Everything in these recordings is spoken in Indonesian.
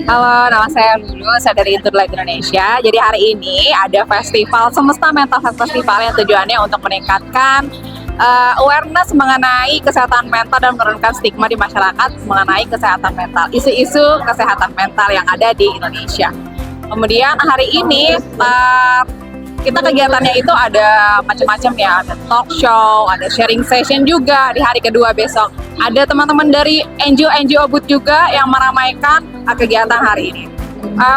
Halo, nama saya Lulu, saya dari Interlight Indonesia. Jadi hari ini ada festival Semesta Mental Health Festival yang tujuannya untuk meningkatkan awareness mengenai kesehatan mental dan menurunkan stigma di masyarakat mengenai kesehatan mental, isu-isu kesehatan mental yang ada di Indonesia. Kemudian hari ini kita kegiatannya itu ada macam-macam ya, ada talk show, ada sharing session juga di hari kedua besok. Ada teman-teman dari NGO booth juga yang meramaikan kegiatan hari ini.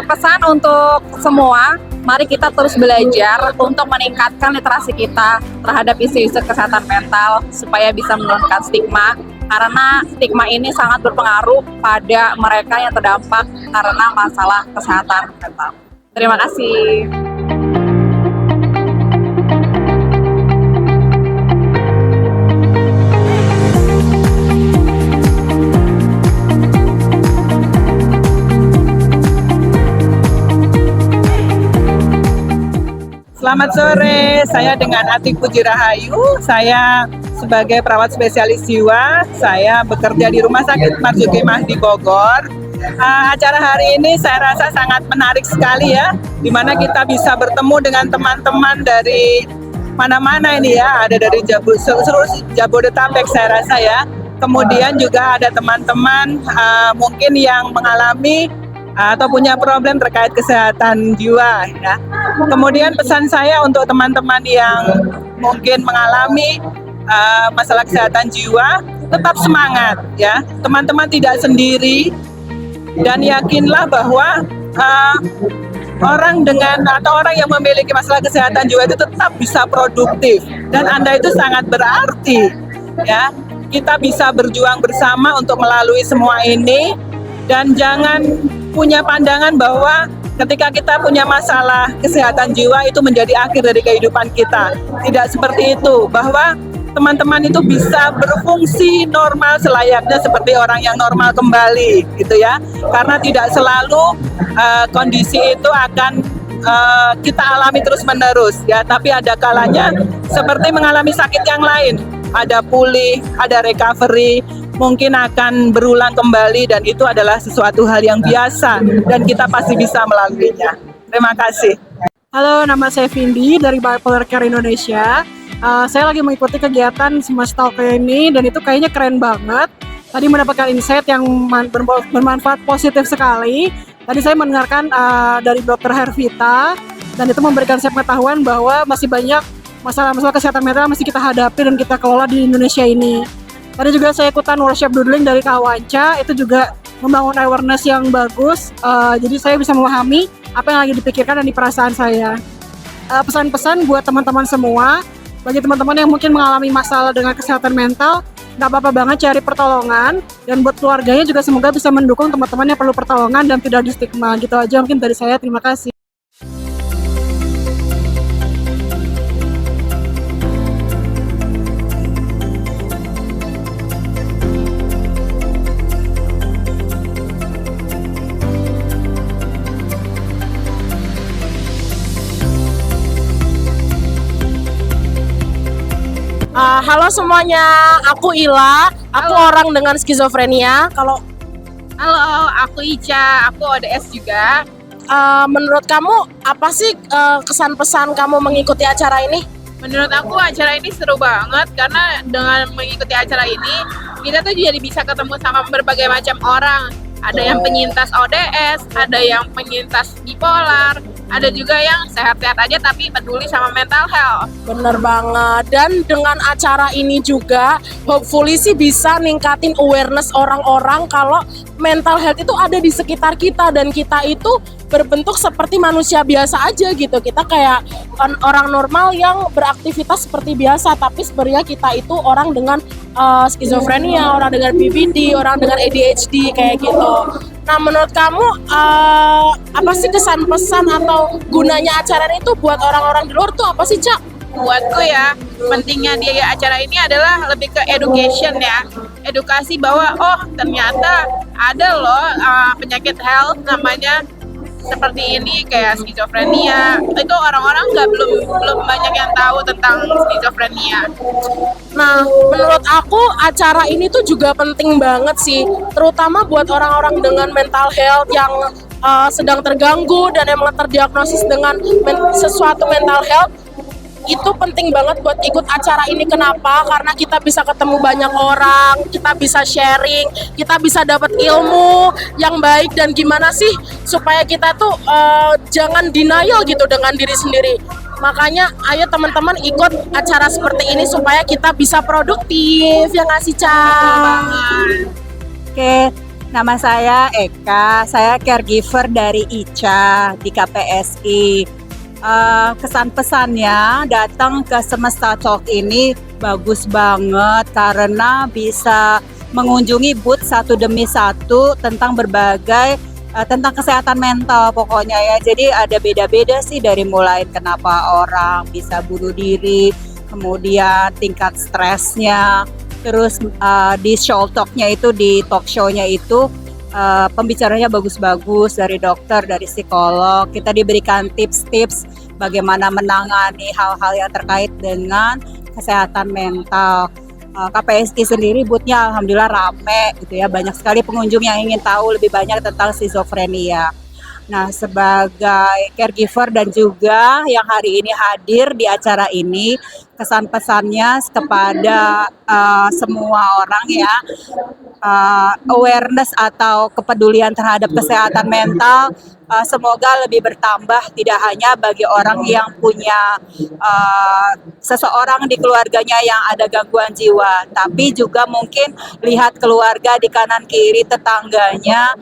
Pesan untuk semua, mari kita terus belajar untuk meningkatkan literasi kita terhadap isu-isu kesehatan mental supaya bisa menurunkan stigma, karena stigma ini sangat berpengaruh pada mereka yang terdampak karena masalah kesehatan mental. Terima kasih. Selamat sore, saya dengan Atik Puji Rahayu. Saya sebagai perawat spesialis jiwa, saya bekerja di Rumah Sakit Marzuki Mahdi Bogor. Acara hari ini saya rasa sangat menarik sekali ya, di mana kita bisa bertemu dengan teman-teman dari mana-mana ini ya, ada dari seluruh Jabodetabek saya rasa ya. Kemudian juga ada teman-teman mungkin yang mengalami atau punya problem terkait kesehatan jiwa ya. Kemudian pesan saya untuk teman-teman yang mungkin mengalami masalah kesehatan jiwa, tetap semangat ya. Teman-teman tidak sendiri dan yakinlah bahwa orang yang memiliki masalah kesehatan jiwa itu tetap bisa produktif dan Anda itu sangat berarti ya. Kita bisa berjuang bersama untuk melalui semua ini dan jangan punya pandangan bahwa ketika kita punya masalah kesehatan jiwa itu menjadi akhir dari kehidupan kita. Tidak seperti itu, bahwa teman-teman itu bisa berfungsi normal selayaknya seperti orang yang normal kembali gitu ya. Karena tidak selalu kondisi itu akan kita alami terus-menerus ya, tapi ada kalanya seperti mengalami sakit yang lain, ada pulih, ada recovery, mungkin akan berulang kembali dan itu adalah sesuatu hal yang biasa dan kita pasti bisa melaluinya. Terima kasih. Halo, nama saya Vindi dari Bipolar Care Indonesia. Saya lagi mengikuti kegiatan Semesta ini dan itu kayaknya keren banget. Tadi mendapatkan insight yang bermanfaat positif sekali. Tadi saya mendengarkan dari Dr. Hervita dan itu memberikan saya pengetahuan bahwa masih banyak masalah-masalah kesehatan mental masih kita hadapi dan kita kelola di Indonesia ini. Tadi juga saya ikutan workshop doodling dari Kak Wanca, itu juga membangun awareness yang bagus, jadi saya bisa memahami apa yang lagi dipikirkan dan di perasaan saya. Pesan-pesan buat teman-teman semua, bagi teman-teman yang mungkin mengalami masalah dengan kesehatan mental, nggak apa-apa banget cari pertolongan, dan buat keluarganya juga semoga bisa mendukung teman-teman yang perlu pertolongan dan tidak di stigma. Gitu aja mungkin dari saya, terima kasih. Halo semuanya, aku Ila, aku orang dengan skizofrenia. Halo, aku Ica, aku ODS juga. Menurut kamu apa sih kesan pesan kamu mengikuti acara ini? Menurut aku acara ini seru banget karena dengan mengikuti acara ini kita tuh jadi bisa ketemu sama berbagai macam orang. Ada yang penyintas ODS, ada yang penyintas bipolar, ada juga yang sehat-sehat aja tapi peduli sama mental health. Bener banget, dan dengan acara ini juga hopefully sih bisa ningkatin awareness orang-orang kalau mental health itu ada di sekitar kita dan kita itu berbentuk seperti manusia biasa aja gitu. Kita kayak orang normal yang beraktivitas seperti biasa, tapi sebenarnya kita itu orang dengan skizofrenia, orang dengan BPD, orang dengan ADHD kayak gitu. Nah, menurut kamu apa sih kesan pesan atau gunanya acara itu buat orang-orang di luar tuh apa sih, Cak? Buatku ya, pentingnya dia acara ini adalah lebih ke education ya. Edukasi bahwa oh ternyata ada loh penyakit health namanya seperti ini kayak skizofrenia. Itu orang-orang belum banyak yang tahu tentang skizofrenia. Nah, menurut aku acara ini tuh juga penting banget sih, terutama buat orang-orang dengan mental health yang sedang terganggu dan emang terdiagnosis dengan sesuatu mental health. Itu penting banget buat ikut acara ini. Kenapa? Karena kita bisa ketemu banyak orang, kita bisa sharing, kita bisa dapat ilmu yang baik dan gimana sih supaya kita tuh jangan denial gitu dengan diri sendiri. Makanya ayo teman-teman ikut acara seperti ini supaya kita bisa produktif. Ya nggak sih, Ca? Oke, nama saya Eka, saya caregiver dari ICA di KPSI. Kesan pesannya datang ke Semesta Talk ini bagus banget karena bisa mengunjungi booth satu demi satu tentang berbagai tentang kesehatan mental pokoknya ya. Jadi ada beda-beda sih dari mulai kenapa orang bisa bunuh diri, kemudian tingkat stresnya, terus di show talknya itu, di talk show-nya itu pembicaranya bagus-bagus dari dokter, dari psikolog. Kita diberikan tips-tips bagaimana menangani hal-hal yang terkait dengan kesehatan mental. KPSI sendiri booth-nya alhamdulillah rame gitu ya, banyak sekali pengunjung yang ingin tahu lebih banyak tentang skizofrenia. Nah, sebagai caregiver dan juga yang hari ini hadir di acara ini, kesan pesannya kepada semua orang ya, awareness atau kepedulian terhadap kesehatan mental semoga lebih bertambah, tidak hanya bagi orang yang punya seseorang di keluarganya yang ada gangguan jiwa, tapi juga mungkin lihat keluarga di kanan kiri, tetangganya,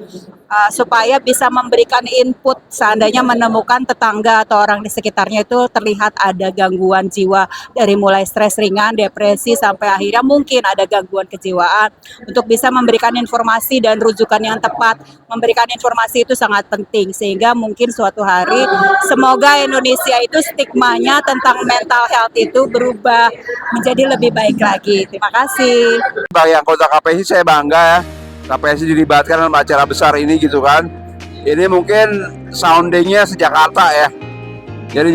supaya bisa memberikan input seandainya menemukan tetangga atau orang di sekitarnya itu terlihat ada gangguan jiwa, dari mulai stres ringan, depresi, sampai akhirnya mungkin ada gangguan kejiwaan, untuk bisa memberikan informasi dan rujukan yang tepat. Memberikan informasi itu sangat penting, sehingga mungkin suatu hari semoga Indonesia itu stigmanya tentang mental health itu berubah menjadi lebih baik lagi. Terima kasih. Sebagai anggota KPSI saya bangga ya, KPSI dilibatkan dalam acara besar ini gitu kan. Ini mungkin soundingnya se-Jakarta ya. Jadi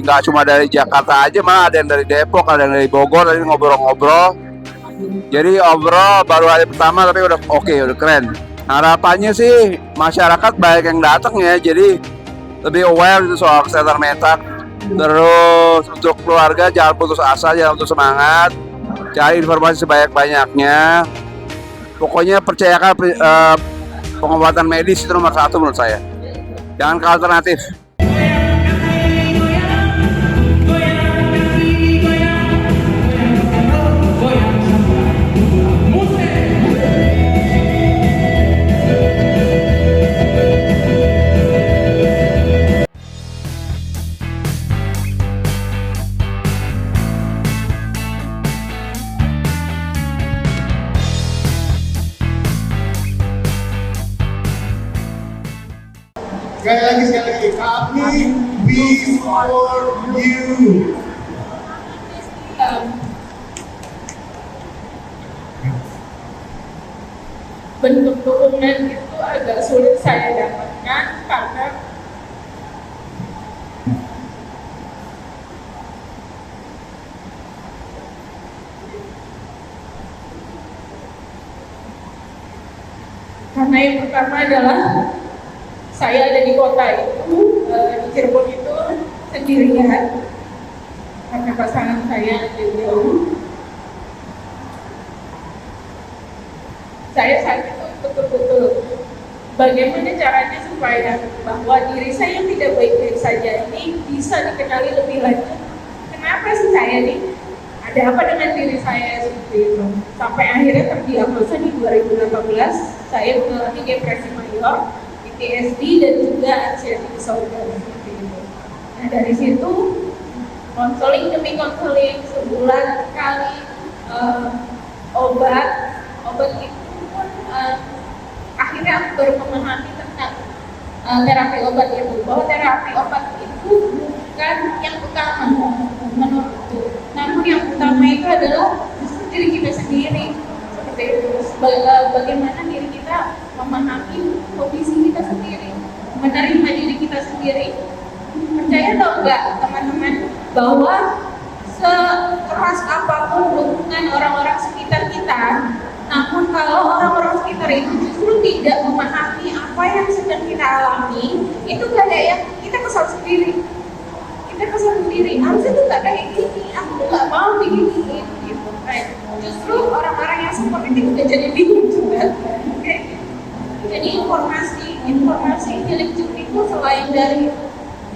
nggak cuma dari Jakarta aja, malah ada yang dari Depok, ada yang dari Bogor, tadi ngobrol-ngobrol. Jadi overall baru hari pertama tapi udah oke, udah keren. Harapannya sih masyarakat banyak yang datang ya, jadi lebih aware gitu soal kesehatan mental. Terus untuk keluarga jangan putus asa, jangan putus semangat, cari informasi sebanyak-banyaknya. Pokoknya percayakan pengobatan medis itu nomor 1 menurut saya. Jangan ke alternatif. Sekali lagi, kami we for you. Bentuk dukungan itu agak sulit saya dapatkan karena yang pertama adalah saya ada di kota itu, di Cirebon itu sendirian karena pasangan saya jauh. Saya saat itu betul-betul bagaimana caranya supaya bahwa diri saya yang tidak baik-baik saja ini bisa dikenali lebih lanjut. Kenapa sih saya nih? Ada apa dengan diri saya seperti itu? Sampai akhirnya terdiagnosa di 2018, saya mengalami depresi mayor, PTSD dan juga anxiety disorder seperti itu. Nah dari situ konseling demi konseling, sebulan sekali obat itu pun akhirnya aku baru memahami tentang terapi obat itu, bahwa terapi obat itu bukan yang utama menurutku, namun yang utama itu adalah justru diri kita sendiri. Seperti itu, bagaimana diri kita memahami kondisi kita sendiri. menerima diri kita sendiri. Percaya atau enggak teman-teman bahwa sekeras apapun dukungan orang-orang sekitar kita, namun kalau orang-orang sekitar itu justru tidak memahami apa yang sedang kita alami, itu kayak kita kesal sendiri. Harusnya tuh nggak kayak gini, aku tuh nggak mau begini gitu. Justru orang-orang yang seperti itu udah jadi bingung juga. Jadi informasi healing journey itu selain dari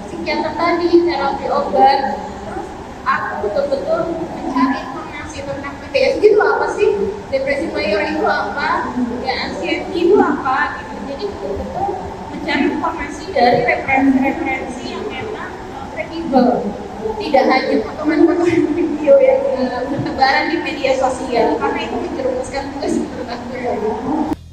psikiater tadi, terapi obat, terus aku betul-betul mencari informasi tentang PTSD itu apa sih, depresi mayor itu apa, ya anxiety itu apa gitu. Jadi betul-betul mencari informasi dari referensi yang memang kredibel, tidak hanya potongan-potongan video yang bertebaran di media sosial, karena itu menjerumuskan tugas menurut aku ya.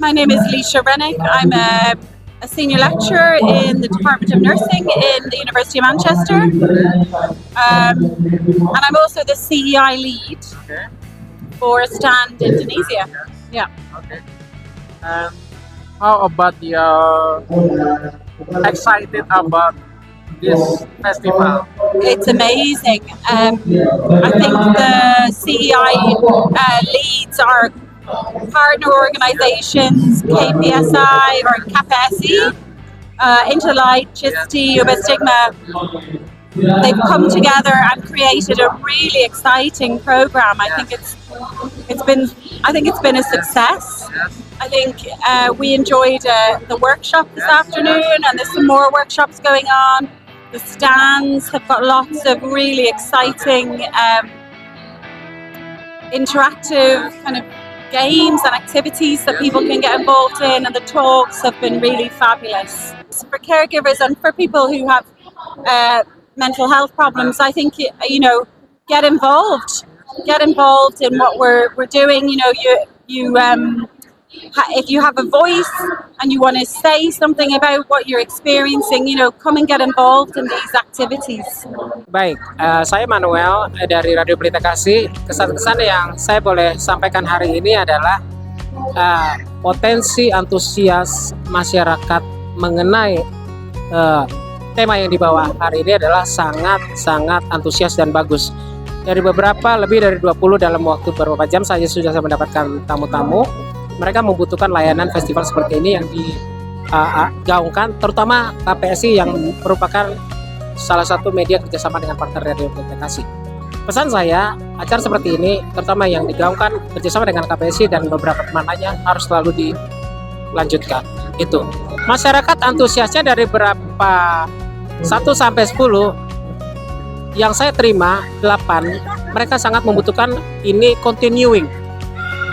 My name is Leisha Rennick. I'm a senior lecturer in the Department of Nursing in the University of Manchester. And I'm also the CEI lead for Stand Indonesia. Yeah. Okay. How about you're excited about this festival? It's amazing. I think the CEI leads our partner organizations, KPSI or KPSI, Interlight, Chisti, Ubestigma. They've come together and created a really exciting program. I think it's been a success. I think we enjoyed the workshop this afternoon, and there's some more workshops going on. The stands have got lots of really exciting interactive kind of games and activities that people can get involved in, and the talks have been really fabulous. For caregivers and for people who have mental health problems, I think, get involved in what we're doing. If you have a voice and you want to say something about what you're experiencing, come and get involved in these activities. Baik, saya Manuel dari Radio Pelita Kasih. Kesan-kesan yang saya boleh sampaikan hari ini adalah potensi antusias masyarakat mengenai tema yang dibawa hari ini adalah sangat antusias dan bagus. Dari lebih dari 20 dalam waktu beberapa jam saya sudah mendapatkan tamu-tamu. Mereka membutuhkan layanan festival seperti ini yang digaungkan, terutama KPSI yang merupakan salah satu media kerjasama dengan partner Radio Pelita Kasih. Pesan saya, acara seperti ini, terutama yang digaungkan kerjasama dengan KPSI dan beberapa teman lainnya, harus selalu dilanjutkan. Itu. Masyarakat antusiasnya dari berapa 1 sampai 10, yang saya terima 8, mereka sangat membutuhkan ini continuing.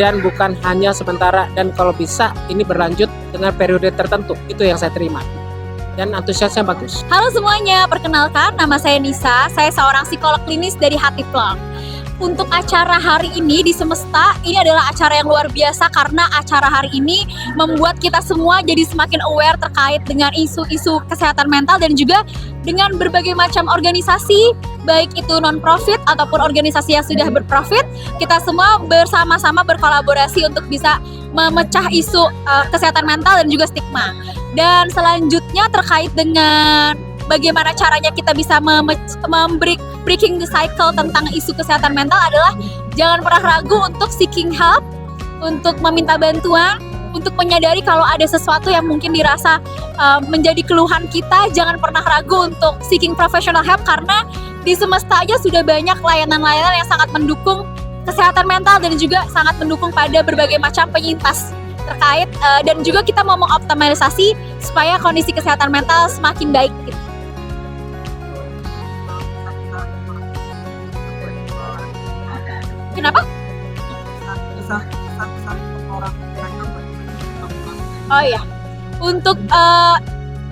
Dan bukan hanya sementara, dan kalau bisa ini berlanjut dengan periode tertentu. Itu yang saya terima, dan antusiasnya bagus. Halo semuanya, perkenalkan nama saya Nisa. Saya seorang psikolog klinis dari Hatiplong. Untuk acara hari ini di Semesta, ini adalah acara yang luar biasa karena acara hari ini membuat kita semua jadi semakin aware terkait dengan isu-isu kesehatan mental dan juga dengan berbagai macam organisasi, baik itu non-profit ataupun organisasi yang sudah berprofit. Kita semua bersama-sama berkolaborasi untuk bisa memecah isu kesehatan mental dan juga stigma. Dan selanjutnya terkait dengan bagaimana caranya kita bisa breaking the cycle tentang isu kesehatan mental adalah jangan pernah ragu untuk seeking help, untuk meminta bantuan, untuk menyadari kalau ada sesuatu yang mungkin dirasa menjadi keluhan kita. Jangan pernah ragu untuk seeking professional help, karena di Semesta aja sudah banyak layanan-layanan yang sangat mendukung kesehatan mental dan juga sangat mendukung pada berbagai macam penyintas terkait, dan juga kita mau mengoptimalisasi supaya kondisi kesehatan mental semakin baik gitu. Kenapa? Oh iya, untuk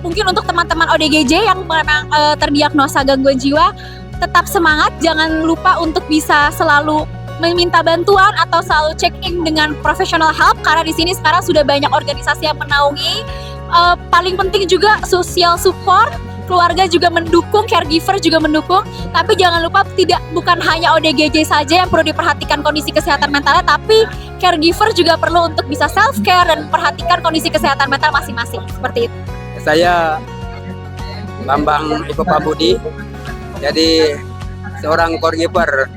mungkin untuk teman-teman ODGJ yang memang terdiagnosa gangguan jiwa, tetap semangat, jangan lupa untuk bisa selalu meminta bantuan atau selalu check in dengan professional help, karena di sini sekarang sudah banyak organisasi yang menaungi. Paling penting juga social support, keluarga juga mendukung, caregiver juga mendukung. Tapi jangan lupa bukan hanya ODGJ saja yang perlu diperhatikan kondisi kesehatan mentalnya, tapi caregiver juga perlu untuk bisa self care dan memperhatikan kondisi kesehatan mental masing-masing. Seperti itu. Saya Bambang Eko Pambudi. Jadi seorang caregiver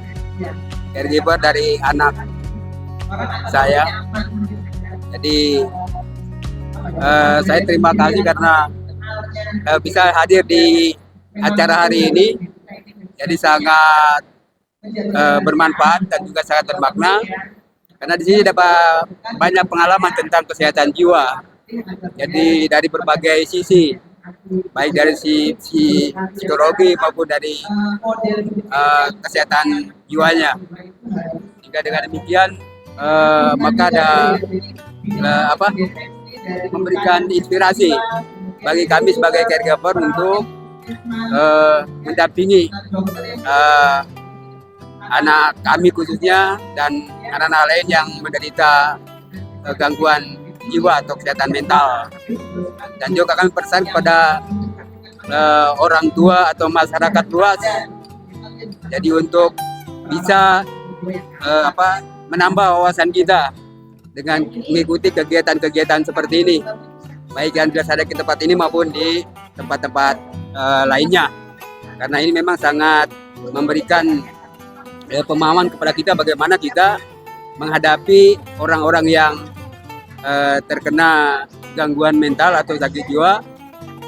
dari anak saya. Jadi saya terima kasih karena bisa hadir di acara hari ini. Jadi sangat bermanfaat dan juga sangat bermakna. Karena di sini dapat banyak pengalaman tentang kesehatan jiwa. Jadi dari berbagai sisi, baik dari sisi psikologi maupun dari kesehatan jiwanya. Jika dengan demikian maka ada memberikan inspirasi bagi kami sebagai caregiver untuk mendampingi anak kami khususnya dan anak-anak lain yang menderita gangguan jiwa atau kesehatan mental. Dan juga kami pesan kepada orang tua atau masyarakat luas. Jadi untuk bisa menambah wawasan kita dengan mengikuti kegiatan-kegiatan seperti ini, baik yang ada di tempat ini maupun di tempat-tempat lainnya. Karena ini memang sangat memberikan pemahaman kepada kita bagaimana kita menghadapi orang-orang yang terkena gangguan mental atau sakit jiwa,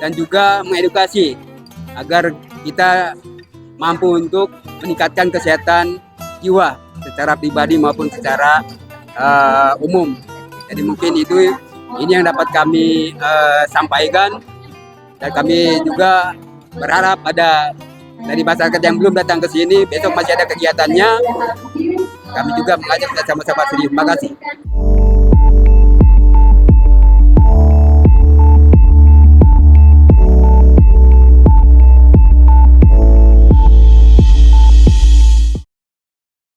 dan juga mengedukasi agar kita mampu untuk meningkatkan kesehatan jiwa secara pribadi maupun secara umum. Jadi mungkin ini yang dapat kami sampaikan, dan kami juga berharap ada dari masyarakat yang belum datang ke sini, besok masih ada kegiatannya. Kami juga mengajak kita sama-sama serius. Terima kasih.